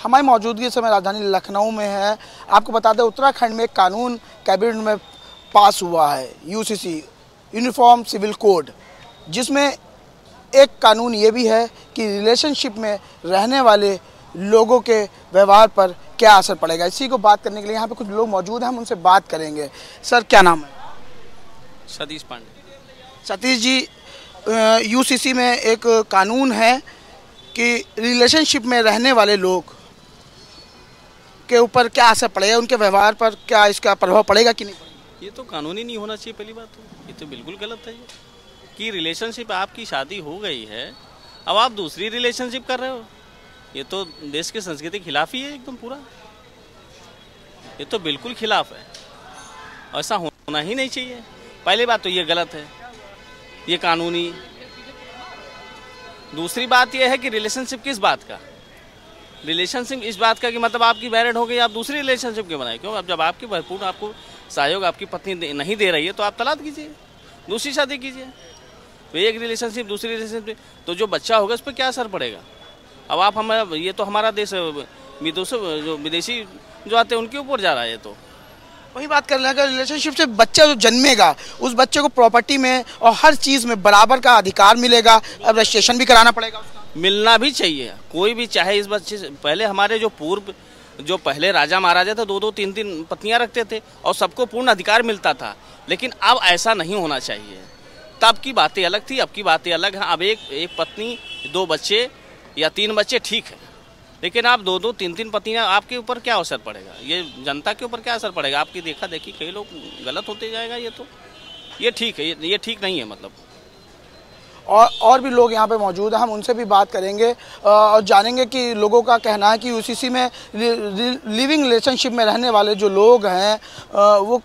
हमारी मौजूदगी इस समय राजधानी लखनऊ में है। आपको बता दें उत्तराखंड में एक कानून कैबिनेट में पास हुआ है, यूसीसी यूनिफॉर्म सिविल कोड, जिसमें एक कानून ये भी है कि रिलेशनशिप में रहने वाले लोगों के व्यवहार पर क्या असर पड़ेगा। इसी को बात करने के लिए यहाँ पे कुछ लोग मौजूद हैं, हम उनसे बात करेंगे। सर क्या नाम है? सतीश पांडे। सतीश जी, यूसीसी में एक कानून है कि रिलेशनशिप में रहने वाले लोग के ऊपर क्या असर पड़ेगा, उनके व्यवहार पर क्या इसका प्रभाव पड़ेगा कि नहीं पड़ेगा? ये तो कानून ही नहीं होना चाहिए। पहली बात तो ये तो बिल्कुल गलत है। ये कि रिलेशनशिप, आपकी शादी हो गई है, अब आप दूसरी रिलेशनशिप कर रहे हो, ये तो देश की संस्कृति के खिलाफ ही है एकदम पूरा। ये तो बिल्कुल खिलाफ है, ऐसा होना ही नहीं चाहिए। पहली बात तो ये गलत है, ये कानूनी। दूसरी बात ये है कि रिलेशनशिप किस बात का, रिलेशनशिप इस बात का कि मतलब आपकी मैरिड हो गई, आप दूसरी रिलेशनशिप क्यों बनाए? क्यों? अब जब आपकी भरपूर आपको सहयोग आपकी पत्नी नहीं दे रही है तो आप तलाक कीजिए, दूसरी शादी कीजिए। तो एक रिलेशनशिप दूसरी रिलेशनशिप, तो जो बच्चा होगा उस पर क्या असर पड़ेगा? अब आप हमारा, ये तो हमारा देश जो विदेशी जो आते हैं उनके ऊपर जा रहा है। ये तो वही बात कर रहे हैं, अगर रिलेशनशिप से बच्चा जो जन्मेगा उस बच्चे को प्रॉपर्टी में और हर चीज़ में बराबर का अधिकार मिलेगा। अब रजिस्ट्रेशन भी कराना पड़ेगा उसका। मिलना भी चाहिए, कोई भी चाहे इस बच्चे से। पहले हमारे जो पहले राजा महाराजा थे 2-2 3-3 पत्नियां रखते थे और सबको पूर्ण अधिकार मिलता था, लेकिन अब ऐसा नहीं होना चाहिए। तब की बातें अलग थी, अब की बातें अलग हैं। अब एक पत्नी 2 बच्चे या 3 बच्चे ठीक है, लेकिन आप 2-2 3-3 पत्नियां, आपके ऊपर क्या असर पड़ेगा? ये जनता के ऊपर क्या असर पड़ेगा? आपकी देखा देखी कई लोग गलत होते जाएगा। ये तो ये ठीक है, ये ठीक नहीं है मतलब। और भी लोग यहाँ पे मौजूद हैं, हम उनसे भी बात करेंगे और जानेंगे कि लोगों का कहना है कि यूसीसी में लिविंग रिलेशनशिप में रहने वाले जो लोग हैं वो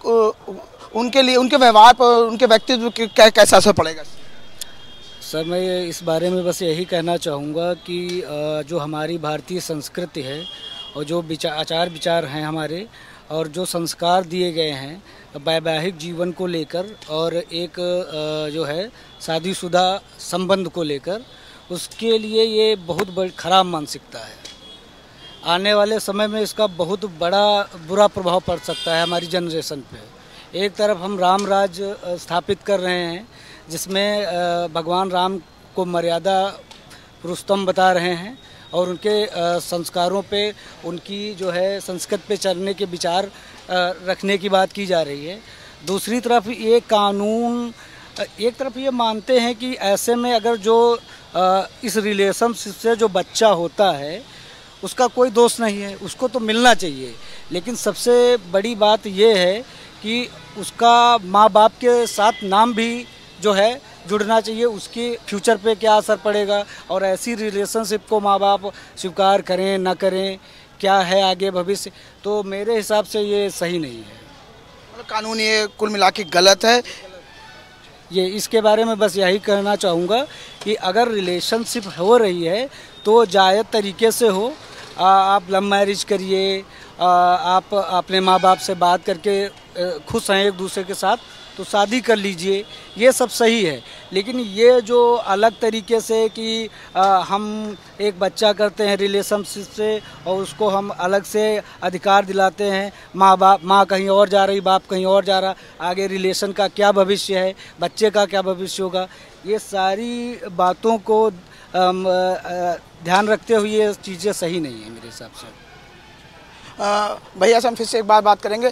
उनके लिए, उनके व्यवहार पर, उनके व्यक्तित्व कैसा असर पड़ेगा। सर मैं इस बारे में बस यही कहना चाहूँगा कि जो हमारी भारतीय संस्कृति है और जो आचार विचार हैं हमारे, और जो संस्कार दिए गए हैं वैवाहिक जीवन को लेकर और एक जो है शादीशुदा संबंध को लेकर, उसके लिए ये बहुत बड़ी खराब मानसिकता है। आने वाले समय में इसका बहुत बड़ा बुरा प्रभाव पड़ सकता है हमारी जनरेशन पे। एक तरफ हम राम राज्य स्थापित कर रहे हैं जिसमें भगवान राम को मर्यादा पुरुषोत्तम बता रहे हैं और उनके संस्कारों पे, उनकी जो है संस्कृत पे चलने के विचार रखने की बात की जा रही है। दूसरी तरफ ये कानून, एक तरफ ये मानते हैं कि ऐसे में अगर जो इस रिलेशनशिप से जो बच्चा होता है उसका कोई दोष नहीं है, उसको तो मिलना चाहिए। लेकिन सबसे बड़ी बात ये है कि उसका माँ बाप के साथ नाम भी जो है जुड़ना चाहिए। उसके फ्यूचर पे क्या असर पड़ेगा और ऐसी रिलेशनशिप को माँ बाप स्वीकार करें ना करें, क्या है आगे भविष्य, तो मेरे हिसाब से ये सही नहीं है। मतलब कानून ये कुल मिला के गलत है। ये इसके बारे में बस यही कहना चाहूँगा कि अगर रिलेशनशिप हो रही है तो जायज़ तरीके से हो। आप लव मैरिज करिए, आप अपने माँ बाप से बात करके खुश हैं एक दूसरे के साथ तो शादी कर लीजिए, ये सब सही है। लेकिन ये जो अलग तरीके से कि हम एक बच्चा करते हैं रिलेशनशिप से और उसको हम अलग से अधिकार दिलाते हैं, माँ कहीं और जा रही, बाप कहीं और जा रहा, आगे रिलेशन का क्या भविष्य है, बच्चे का क्या भविष्य होगा, ये सारी बातों को ध्यान रखते हुए ये चीज़ें सही नहीं है मेरे हिसाब से। भैया से हम फिर से एक बात करेंगे।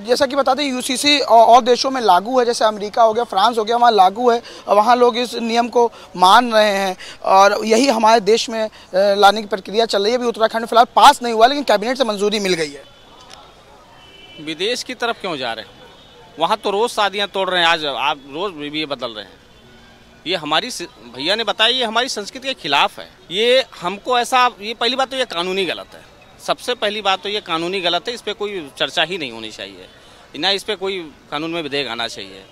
जैसा कि बता दें यूसीसी और देशों में लागू है, जैसे अमेरिका हो गया, फ्रांस हो गया, वहाँ लागू है और वहाँ लोग इस नियम को मान रहे हैं और यही हमारे देश में लाने की प्रक्रिया चल रही है। अभी उत्तराखंड में फिलहाल पास नहीं हुआ लेकिन कैबिनेट से मंजूरी मिल गई है। विदेश की तरफ क्यों जा रहे हैं? वहाँ तो रोज़ शादियाँ तोड़ रहे हैं, आज आप रोज़ भी बदल रहे हैं। ये हमारी, भैया ने बताया, ये हमारी संस्कृति के खिलाफ है। ये हमको ऐसा, ये पहली बात तो ये कानूनी गलत है। सबसे पहली बात तो ये कानूनी गलत है, इस पर कोई चर्चा ही नहीं होनी चाहिए, ना इस पर कोई कानून में विधेयक आना चाहिए।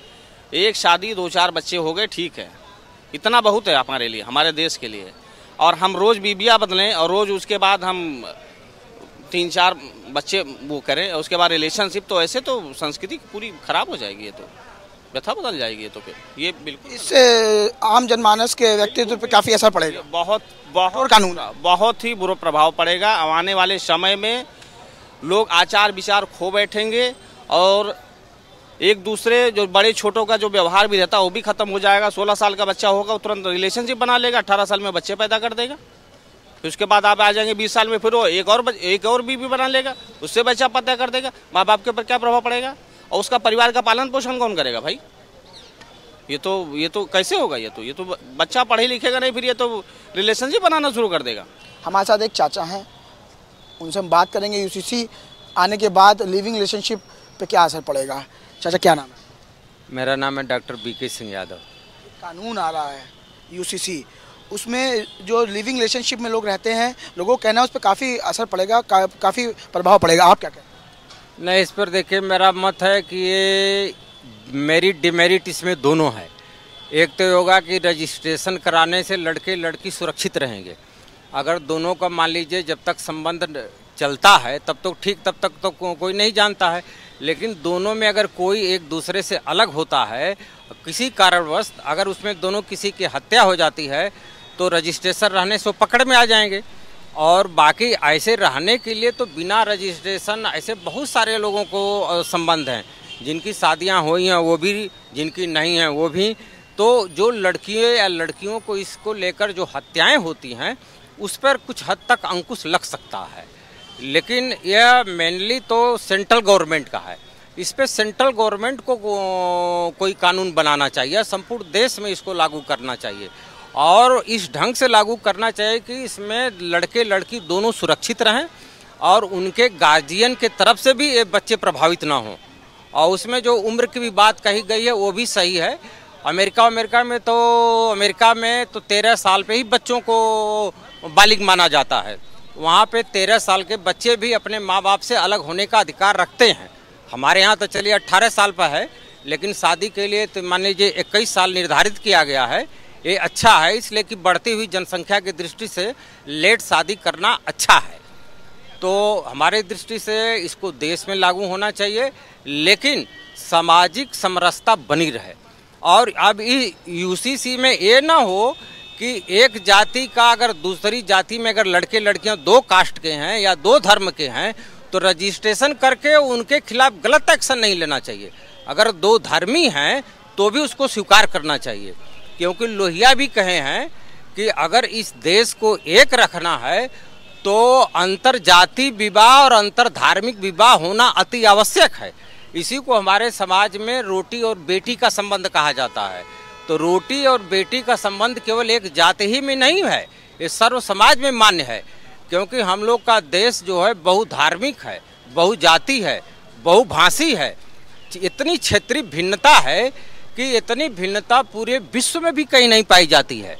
एक शादी 2-4 बच्चे हो गए, ठीक है, इतना बहुत है हमारे लिए, हमारे देश के लिए। और हम रोज़ बीबियाँ बदलें और रोज़ उसके बाद हम 3-4 बच्चे वो करें, उसके बाद रिलेशनशिप, तो ऐसे तो संस्कृति पूरी खराब हो जाएगी। ये तो व्यथा बदल जाएगी। ये तो फिर ये बिल्कुल इससे आम जनमानस के व्यक्तित्व पे काफ़ी असर पड़ेगा। बहुत बहुत कानून बहुत ही बुरा प्रभाव पड़ेगा। आने वाले समय में लोग आचार विचार खो बैठेंगे और एक दूसरे जो बड़े छोटों का जो व्यवहार भी रहता है वो भी खत्म हो जाएगा। 16 साल का बच्चा होगा वो तुरंत रिलेशनशिप बना लेगा, 18 साल में बच्चे पैदा कर देगा, फिर उसके बाद आप आ जाएंगे 20 साल में फिर वो एक और बीवी बना लेगा, उससे बच्चा पैदा कर देगा। माँ बाप के ऊपर क्या प्रभाव पड़ेगा और उसका परिवार का पालन पोषण कौन करेगा भाई? ये तो कैसे होगा? ये तो बच्चा पढ़े लिखेगा नहीं, फिर ये तो रिलेशनशिप बनाना शुरू कर देगा। हमारे साथ एक चाचा हैं, उनसे हम बात करेंगे यूसीसी आने के बाद लिविंग रिलेशनशिप पे क्या असर पड़ेगा। चाचा क्या नाम है? मेरा नाम है डॉक्टर बीके सिंह यादव। कानून आ रहा है यूसीसी, उसमें जो लिविंग रिलेशनशिप में लोग रहते हैं, लोगों का कहना है उस पर काफ़ी असर पड़ेगा, काफ़ी प्रभाव पड़ेगा। आप क्या कहते हैं? नहीं, इस पर देखिए मेरा मत है कि ये मेरिट डिमेरिट इसमें दोनों है। एक तो होगा कि रजिस्ट्रेशन कराने से लड़के लड़की सुरक्षित रहेंगे। अगर दोनों का मान लीजिए जब तक संबंध चलता है तब तो ठीक, तब तक तो कोई नहीं जानता है। लेकिन दोनों में अगर कोई एक दूसरे से अलग होता है किसी कारणवश, अगर उसमें दोनों किसी की हत्या हो जाती है तो रजिस्ट्रेशन रहने से वो पकड़ में आ जाएंगे। और बाकी ऐसे रहने के लिए तो बिना रजिस्ट्रेशन ऐसे बहुत सारे लोगों को संबंध हैं, जिनकी शादियां हुई हैं वो भी, जिनकी नहीं हैं वो भी। तो जो लड़कियों या लड़कियों को इसको लेकर जो हत्याएं होती हैं उस पर कुछ हद तक अंकुश लग सकता है, लेकिन यह मेनली तो सेंट्रल गवर्नमेंट का है। इस पर सेंट्रल गवर्नमेंट को कोई कानून बनाना चाहिए, संपूर्ण देश में इसको लागू करना चाहिए और इस ढंग से लागू करना चाहिए कि इसमें लड़के लड़की दोनों सुरक्षित रहें और उनके गार्जियन के तरफ से भी ये बच्चे प्रभावित ना हों। और उसमें जो उम्र की भी बात कही गई है वो भी सही है। अमेरिका में तो 13 साल पे ही बच्चों को बालिग माना जाता है। वहाँ पे 13 साल के बच्चे भी अपने माँ बाप से अलग होने का अधिकार रखते हैं। हमारे यहाँ तो चलिए 18 साल पर है, लेकिन शादी के लिए तो मान लीजिए 21 साल निर्धारित किया गया है। ये अच्छा है, इसलिए कि बढ़ती हुई जनसंख्या की दृष्टि से लेट शादी करना अच्छा है। तो हमारे दृष्टि से इसको देश में लागू होना चाहिए, लेकिन सामाजिक समरसता बनी रहे। और अब यूसीसी में ये ना हो कि एक जाति का अगर दूसरी जाति में अगर लड़के लड़कियां 2 कास्ट के हैं या 2 धर्म के हैं तो रजिस्ट्रेशन करके उनके खिलाफ गलत एक्शन नहीं लेना चाहिए। अगर 2 धर्मी हैं तो भी उसको स्वीकार करना चाहिए, क्योंकि लोहिया भी कहे हैं कि अगर इस देश को एक रखना है तो अंतर जाति विवाह और अंतर धार्मिक विवाह होना अति आवश्यक है। इसी को हमारे समाज में रोटी और बेटी का संबंध कहा जाता है। तो रोटी और बेटी का संबंध केवल एक जाति ही में नहीं है, ये सर्व समाज में मान्य है, क्योंकि हम लोग का देश जो है बहुधार्मिक है, बहुजाति है, बहुभाषी है। इतनी क्षेत्रीय भिन्नता है कि इतनी भिन्नता पूरे विश्व में भी कहीं नहीं पाई जाती है।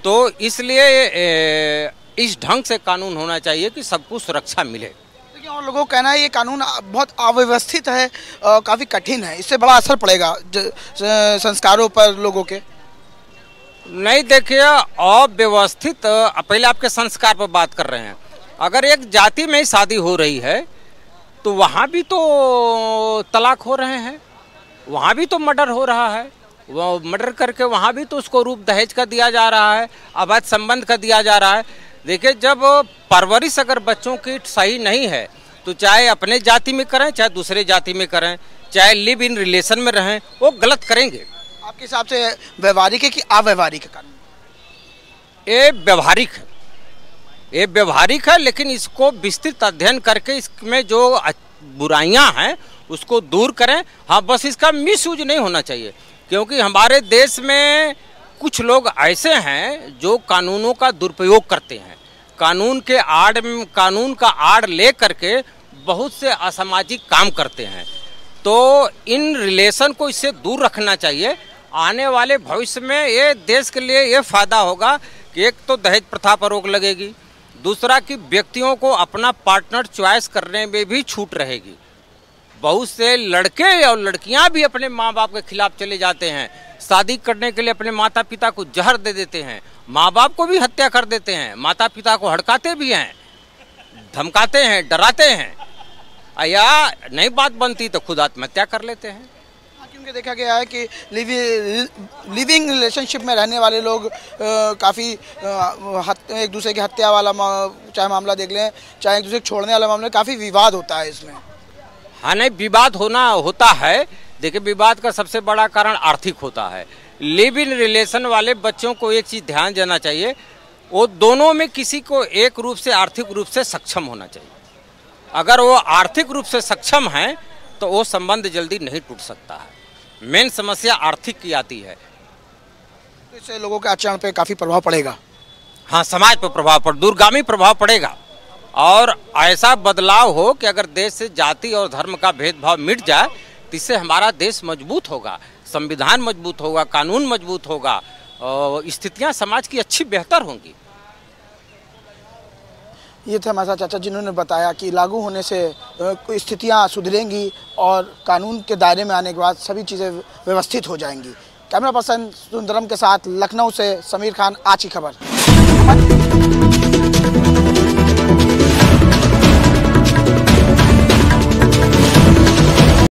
तो इसलिए इस ढंग से कानून होना चाहिए कि सबको सुरक्षा मिले। लेकिन और लोगों का कहना है ये कानून बहुत अव्यवस्थित है, काफ़ी कठिन है, इससे बड़ा असर पड़ेगा संस्कारों पर लोगों के। नहीं, देखिए अव्यवस्थित, पहले आपके संस्कार पर बात कर रहे हैं। अगर एक जाति में शादी हो रही है तो वहाँ भी तो तलाक हो रहे हैं, वहाँ भी तो मर्डर हो रहा है, वो मर्डर करके वहाँ भी तो उसको रूप दहेज का दिया जा रहा है, अवैध संबंध का दिया जा रहा है। देखिए, जब परवरिश अगर बच्चों की सही नहीं है तो चाहे अपने जाति में करें चाहे दूसरे जाति में करें, चाहे लिव इन रिलेशन में रहें, वो गलत करेंगे। आपके हिसाब से व्यवहारिक है कि अव्यवहारिक है कानून? ये व्यवहारिक है, ये व्यवहारिक है, लेकिन इसको विस्तृत अध्ययन करके इसमें जो बुराइयां हैं उसको दूर करें। हाँ, बस इसका मिसयूज नहीं होना चाहिए, क्योंकि हमारे देश में कुछ लोग ऐसे हैं जो कानूनों का दुरुपयोग करते हैं। कानून का आड़ ले करके बहुत से असामाजिक काम करते हैं। तो इन रिलेशन को इससे दूर रखना चाहिए। आने वाले भविष्य में ये देश के लिए ये फायदा होगा कि एक तो दहेज प्रथा पर रोक लगेगी, दूसरा कि व्यक्तियों को अपना पार्टनर चॉइस करने में भी छूट रहेगी। बहुत से लड़के और लड़कियां भी अपने माँ बाप के खिलाफ चले जाते हैं, शादी करने के लिए अपने माता पिता को जहर दे देते हैं, माँ बाप को भी हत्या कर देते हैं, माता पिता को हड़काते भी हैं, धमकाते हैं, डराते हैं, या नहीं बात बनती तो खुद आत्महत्या कर लेते हैं। सुन के देखा गया है कि लिविंग रिलेशनशिप में रहने वाले लोग काफ़ी एक दूसरे की हत्या वाला चाहे मामला देख लें, चाहे एक दूसरे को छोड़ने वाला मामला, काफ़ी विवाद होता है इसमें। हाँ, नहीं, विवाद होता है। देखिए, विवाद का सबसे बड़ा कारण आर्थिक होता है। लिव इन रिलेशन वाले बच्चों को एक चीज़ ध्यान देना चाहिए, वो दोनों में किसी को एक रूप से आर्थिक रूप से सक्षम होना चाहिए। अगर वो आर्थिक रूप से सक्षम हैं तो वो संबंध जल्दी नहीं टूट सकता है। मेन समस्या आर्थिक की आती है। तो इससे लोगों के आचरण पे काफ़ी प्रभाव पड़ेगा। हाँ, समाज पर प्रभाव दूरगामी प्रभाव पड़ेगा और ऐसा बदलाव हो कि अगर देश से जाति और धर्म का भेदभाव मिट जाए तो इससे हमारा देश मजबूत होगा, संविधान मजबूत होगा, कानून मजबूत होगा और स्थितियाँ समाज की अच्छी बेहतर होंगी। ये थे हमारे साथ चाचा जिन्होंने बताया कि लागू होने से स्थितियाँ सुधरेंगी और कानून के दायरे में आने के बाद सभी चीज़ें व्यवस्थित हो जाएंगी। कैमरा पर्सन सुंदरम के साथ लखनऊ से समीर खान, आज की खबर।